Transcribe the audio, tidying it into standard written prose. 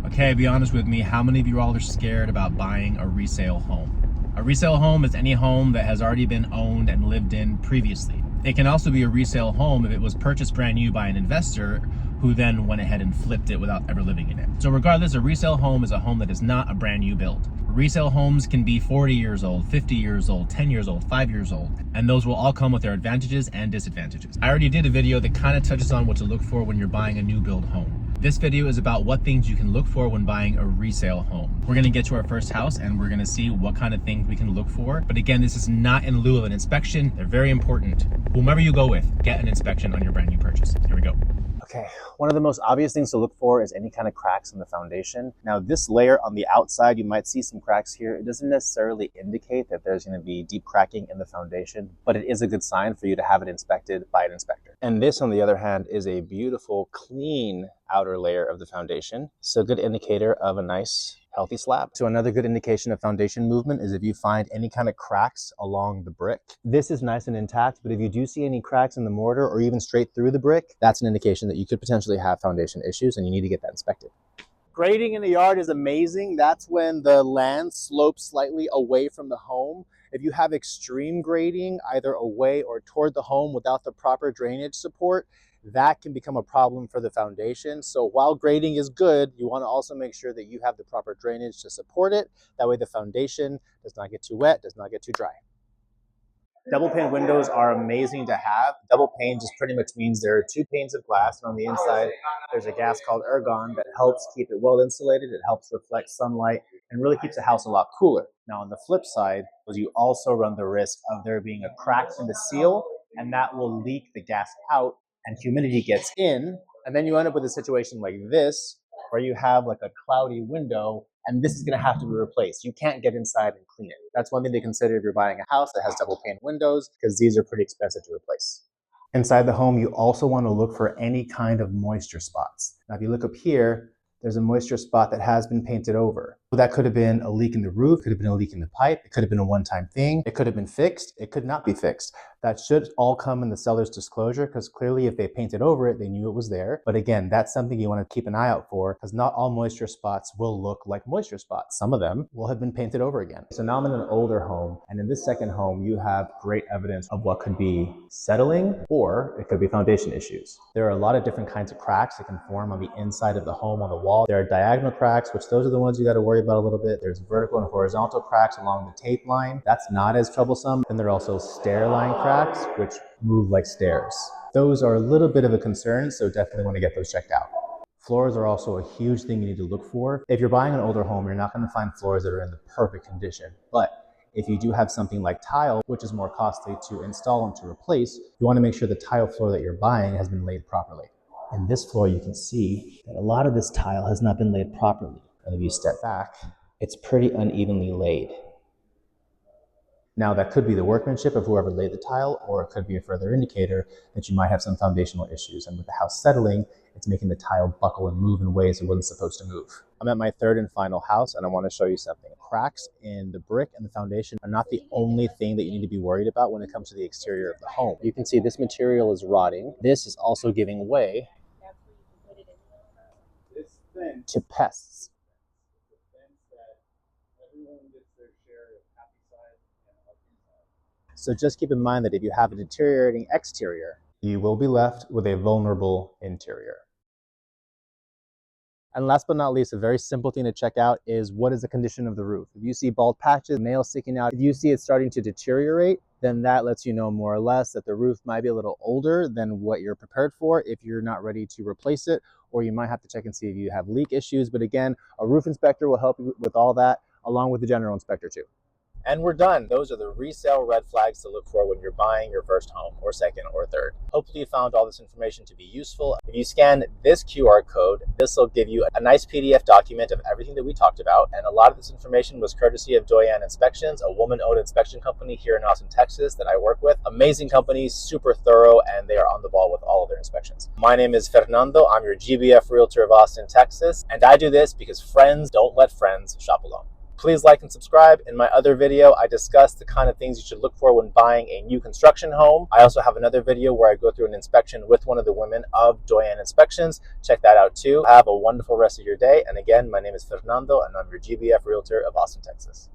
Okay, be honest with me, how many of you all are scared about buying a resale home? A resale home is any home that has already been owned and lived in previously. It can also be a resale home if it was purchased brand new by an investor who then went ahead and flipped it without ever living in it. So regardless, a resale home is a home that is not a brand new build. Resale homes can be 40 years old, 50 years old, 10 years old, 5 years old, and those will all come with their advantages and disadvantages. I already did a video that kind of touches on what to look for when you're buying a new build home. This video is about what things you can look for when buying a resale home. We're gonna get to our first house and we're gonna see what kind of things we can look for. But again, this is not in lieu of an inspection. They're very important. Whomever you go with, get an inspection on your brand new purchase. Here we go. Okay, one of the most obvious things to look for is any kind of cracks in the foundation. Now this layer on the outside, you might see some cracks here. It doesn't necessarily indicate that there's going to be deep cracking in the foundation, but it is a good sign for you to have it inspected by an inspector. And this, on the other hand, is a beautiful, clean outer layer of the foundation. So a good indicator of a nice, healthy slab. So another good indication of foundation movement is if you find any kind of cracks along the brick. This is nice and intact, but if you do see any cracks in the mortar or even straight through the brick, that's an indication that you could potentially have foundation issues and you need to get that inspected. Grading in the yard is amazing. That's when the land slopes slightly away from the home. If you have extreme grading, either away or toward the home without the proper drainage support, that can become a problem for the foundation. So while grading is good, you want to also make sure that you have the proper drainage to support it. That way the foundation does not get too wet, does not get too dry. Double pane windows are amazing to have. Double pane just pretty much means there are two panes of glass, and on the inside there's a gas called ergon that helps keep it well insulated. It helps reflect sunlight and really keeps the house a lot cooler. Now on the flip side, you also run the risk of there being a crack in the seal, and that will leak the gas out and humidity gets in, and then you end up with a situation like this where you have like a cloudy window and this is going to have to be replaced. You can't get inside and clean it. That's one thing to consider if you're buying a house that has double pane windows, because these are pretty expensive to replace. Inside the home, you also want to look for any kind of moisture spots. Now if you look up here, there's a moisture spot that has been painted over. That could have been a leak in the roof, could have been a leak in the pipe, it could have been a one-time thing, it could have been fixed, it could not be fixed. That should all come in the seller's disclosure, because clearly if they painted over it, they knew it was there. But again, that's something you want to keep an eye out for, because not all moisture spots will look like moisture spots. Some of them will have been painted over again. So now I'm in an older home, and in this second home, you have great evidence of what could be settling, or it could be foundation issues. There are a lot of different kinds of cracks that can form on the inside of the home on the wall. There are diagonal cracks, which those are the ones you got to worry about a little bit. There's vertical and horizontal cracks along the tape line. That's not as troublesome. And there are also stair line cracks, which move like stairs. Those are a little bit of a concern, so definitely want to get those checked out. Floors are also a huge thing you need to look for. If you're buying an older home, you're not going to find floors that are in the perfect condition. But if you do have something like tile, which is more costly to install and to replace, you want to make sure the tile floor that you're buying has been laid properly. In this floor, you can see that a lot of this tile has not been laid properly. And if you step back, it's pretty unevenly laid. Now that could be the workmanship of whoever laid the tile, or it could be a further indicator that you might have some foundational issues. And with the house settling, it's making the tile buckle and move in ways it wasn't supposed to move. I'm at my third and final house, and I want to show you something. Cracks in the brick and the foundation are not the only thing that you need to be worried about when it comes to the exterior of the home. You can see this material is rotting. This is also giving way to pests. So just keep in mind that if you have a deteriorating exterior, you will be left with a vulnerable interior. And last but not least, a very simple thing to check out is what is the condition of the roof. If you see bald patches, nails sticking out, if you see it starting to deteriorate, then that lets you know more or less that the roof might be a little older than what you're prepared for if you're not ready to replace it, or you might have to check and see if you have leak issues. But again, a roof inspector will help you with all that, along with the general inspector too. And we're done. Those are the resale red flags to look for when you're buying your first home, or second or third. Hopefully you found all this information to be useful. If you scan this QR code, this will give you a nice PDF document of everything that we talked about. And a lot of this information was courtesy of Doyan Inspections, a woman-owned inspection company here in Austin, Texas that I work with. Amazing company, super thorough, and they are on the ball with all of their inspections. My name is Fernando. I'm your GBF Realtor of Austin, Texas. And I do this because friends don't let friends shop alone. Please like and subscribe. In my other video, I discuss the kind of things you should look for when buying a new construction home. I also have another video where I go through an inspection with one of the women of Doyen Inspections. Check that out too. Have a wonderful rest of your day. And again, my name is Fernando, and I'm your GBF Realtor of Austin, Texas.